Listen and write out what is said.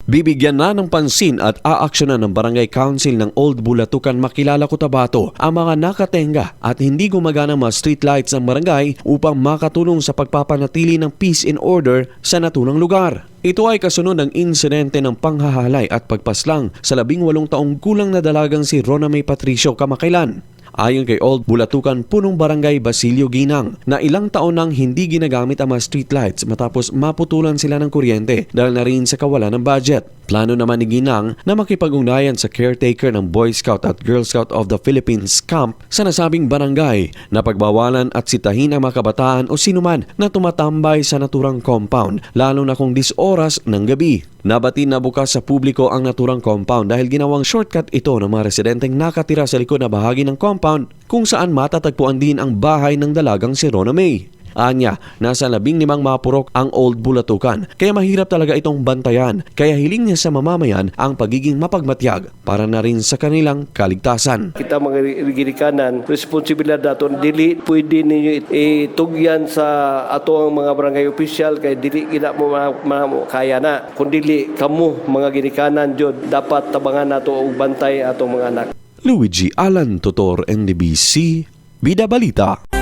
Bibigyan na ng pansin at aaksyonan ng Barangay Council ng Old Bulatukan Makilala Cotabato ang mga nakatenga at hindi gumagana mga streetlights ng barangay upang makatulong sa pagpapanatili ng peace and order sa naturang lugar. Ito ay kasunod ng insidente ng panghahalay at pagpaslang sa 18 taong gulang na dalagang si Rona May Patricio kamakailan. Ayon kay Old Bulatukan Punong Barangay Basilio Ginang na ilang taon nang hindi ginagamit ang mga streetlights matapos maputulan sila ng kuryente dahil na rin sa kawalan ng budget. Plano naman ni Ginang na makipag-ugnayan sa caretaker ng Boy Scout at Girl Scout of the Philippines Camp sa nasabing barangay na pagbawalan at sitahin ang mga kabataan o sinuman na tumatambay sa naturang compound lalo na kung 10 oras ng gabi. Nabatid na bukas sa publiko ang naturang compound dahil ginawang shortcut ito ng mga residenteng nakatira sa likod na bahagi ng compound kung saan matatagpuan din ang bahay ng dalagang si Rona May. Anya, nasa 15 mapurok ang Old Bulatukan kaya mahirap talaga itong bantayan kaya hiling niya sa mamamayan ang pagiging mapagmatyag para na rin sa kanilang kaligtasan. Kita mga ginikanan, responsibilidad nato dili pwede ninyo itugyan sa ato ang mga barangay official kay dili gina mo kaya na. Kung dili kamo mga ginikanan jud dapat tabangan nato og bantay ato mga anak. Luigi Alan Tutor, NDBC, Bida Balita.